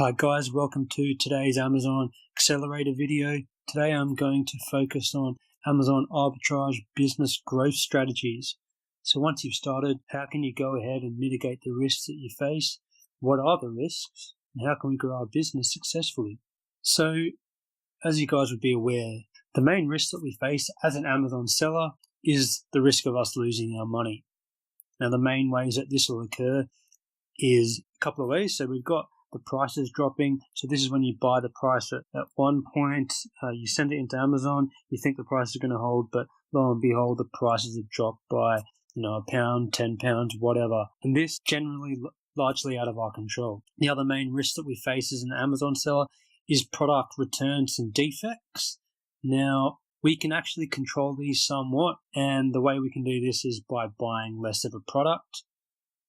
Hi guys, welcome to today's Amazon Accelerator video. Today I'm going to focus on Amazon Arbitrage business growth strategies. So once you've started, how can you go ahead and mitigate the risks that you face? What are the risks? And how can we grow our business successfully? So as you guys would be aware, the main risk that we face as an Amazon seller is the risk of us losing our money. Now the main ways that this will occur is a couple of ways. So we've got the prices dropping. So this is when you buy the price at one point, you send it into Amazon, you think the price is going to hold, but lo and behold, the prices have dropped by, £1, £10, whatever. And this generally largely out of our control. The other main risk that we face as an Amazon seller is product returns and defects. Now, we can actually control these somewhat, and the way we can do this is by buying less of a product.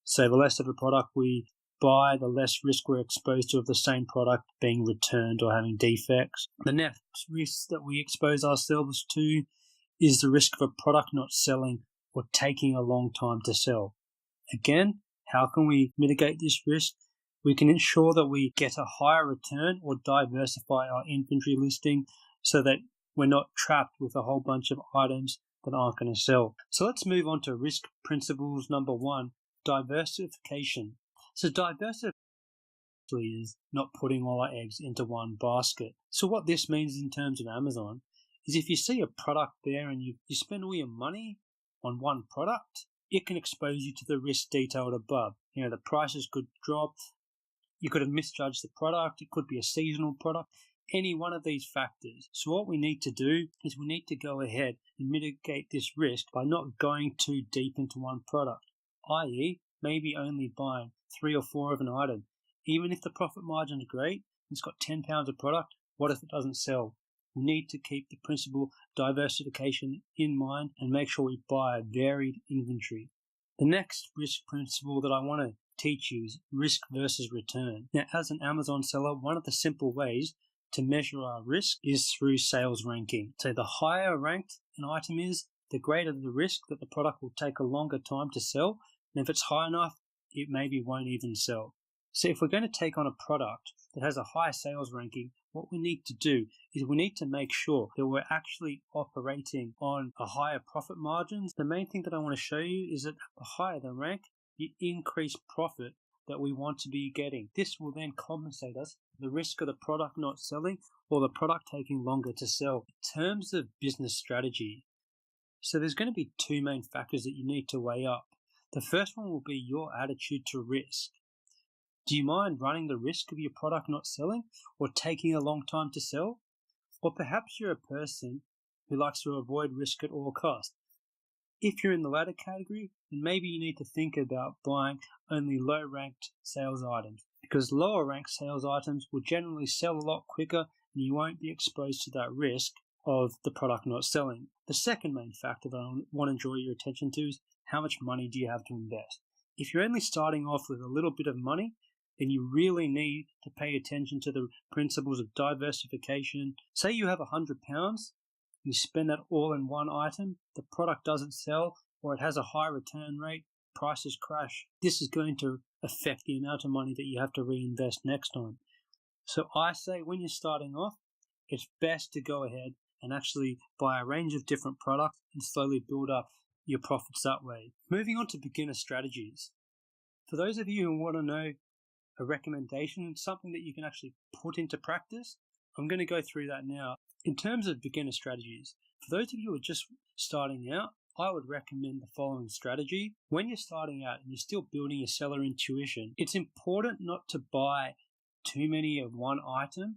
So the less of a product we buy, the less risk we're exposed to of the same product being returned or having defects. The next risk that we expose ourselves to is the risk of a product not selling or taking a long time to sell. Again, how can we mitigate this risk? We can ensure that we get a higher return or diversify our inventory listing so that we're not trapped with a whole bunch of items that aren't going to sell. So let's move on to risk principles number 1, diversification. So diversification is not putting all our eggs into one basket. So what this means in terms of Amazon is if you see a product there and you spend all your money on one product, it can expose you to the risk detailed above. The prices could drop, you could have misjudged the product, it could be a seasonal product, any one of these factors. So what we need to do is we need to go ahead and mitigate this risk by not going too deep into one product, i.e. maybe only buying 3 or 4 of an item. Even if the profit margin is great, it's got £10 of product, what if it doesn't sell? We need to keep the principle diversification in mind and make sure we buy a varied inventory. The next risk principle that I want to teach you is risk versus return. Now, as an Amazon seller, one of the simple ways to measure our risk is through sales ranking. So the higher ranked an item is, the greater the risk that the product will take a longer time to sell. And if it's high enough, it maybe won't even sell. So if we're going to take on a product that has a high sales ranking, what we need to do is we need to make sure that we're actually operating on a higher profit margins. The main thing that I want to show you is that the higher the rank, the increased profit that we want to be getting. This will then compensate us for the risk of the product not selling or the product taking longer to sell. In terms of business strategy, so there's going to be 2 main factors that you need to weigh up. The first one will be your attitude to risk. Do you mind running the risk of your product not selling or taking a long time to sell? Or perhaps you're a person who likes to avoid risk at all costs. If you're in the latter category, then maybe you need to think about buying only low-ranked sales items, because lower-ranked sales items will generally sell a lot quicker and you won't be exposed to that risk of the product not selling. The second main factor that I want to draw your attention to is how much money do you have to invest? If you're only starting off with a little bit of money, then you really need to pay attention to the principles of diversification. Say you have £100, you spend that all in one item, the product doesn't sell or it has a high return rate, prices crash. This is going to affect the amount of money that you have to reinvest next time. So I say when you're starting off, it's best to go ahead and actually buy a range of different products and slowly build up your profits that way. Moving on to beginner strategies. For those of you who want to know a recommendation, something that you can actually put into practice, I'm going to go through that now. In terms of beginner strategies, for those of you who are just starting out, I would recommend the following strategy. When you're starting out and you're still building your seller intuition, it's important not to buy too many of one item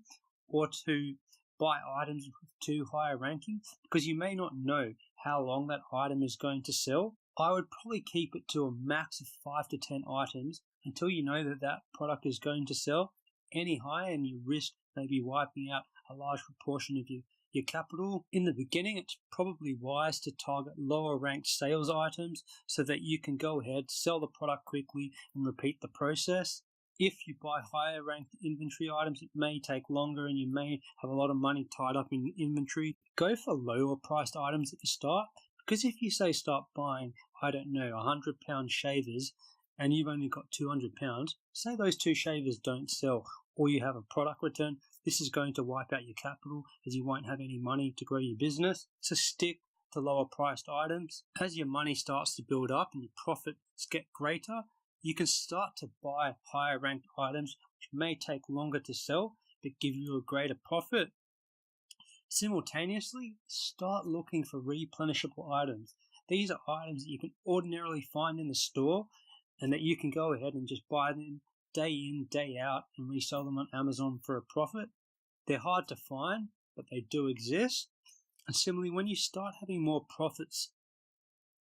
or to buy items with too high a ranking, because you may not know how long that item is going to sell. I would probably keep it to a max of 5 to 10 items until you know that that product is going to sell. Any higher and you risk maybe wiping out a large proportion of your capital. In the beginning, it's probably wise to target lower ranked sales items so that you can go ahead, sell the product quickly and repeat the process. If you buy higher ranked inventory items, it may take longer and you may have a lot of money tied up in inventory. Go for lower priced items at the start, because if you say start buying, £100 shavers and you've only got £200, say those 2 shavers don't sell or you have a product return, this is going to wipe out your capital as you won't have any money to grow your business. So stick to lower priced items. As your money starts to build up and your profits get greater, you can start to buy higher ranked items which may take longer to sell but give you a greater profit. Simultaneously, start looking for replenishable items. These are items that you can ordinarily find in the store and that you can go ahead and just buy them day in, day out and resell them on Amazon for a profit. They're hard to find, but they do exist. And similarly, when you start having more profits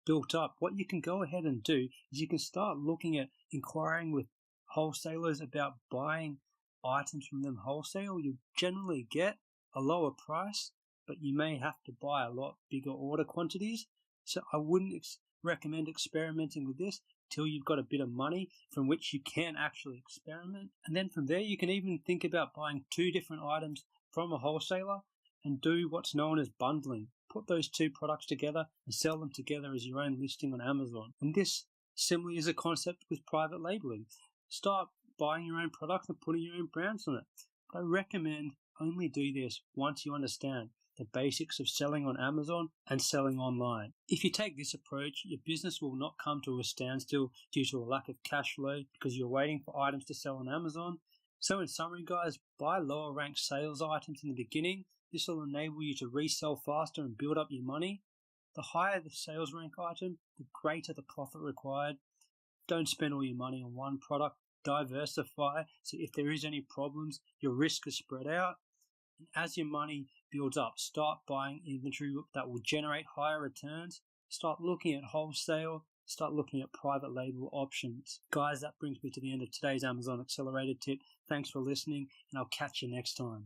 built up, what you can go ahead and do is you can start looking at inquiring with wholesalers about buying items from them wholesale. You generally get a lower price, but you may have to buy a lot bigger order quantities. So I wouldn't recommend experimenting with this till you've got a bit of money from which you can actually experiment. And then from there, you can even think about buying 2 different items from a wholesaler and do what's known as bundling. Put those 2 products together and sell them together as your own listing on Amazon. And this similarly is a concept with private labeling. Start buying your own product and putting your own brands on it. But I recommend only do this once you understand the basics of selling on Amazon and selling online. If you take this approach, your business will not come to a standstill due to a lack of cash flow because you're waiting for items to sell on Amazon. So in summary, guys, buy lower ranked sales items in the beginning. This will enable you to resell faster and build up your money. The higher the sales rank item, the greater the profit required. Don't spend all your money on one product. Diversify, so if there is any problems, your risk is spread out. And as your money builds up, start buying inventory that will generate higher returns. Start looking at wholesale. Start looking at private label options. Guys, that brings me to the end of today's Amazon Accelerated tip. Thanks for listening, and I'll catch you next time.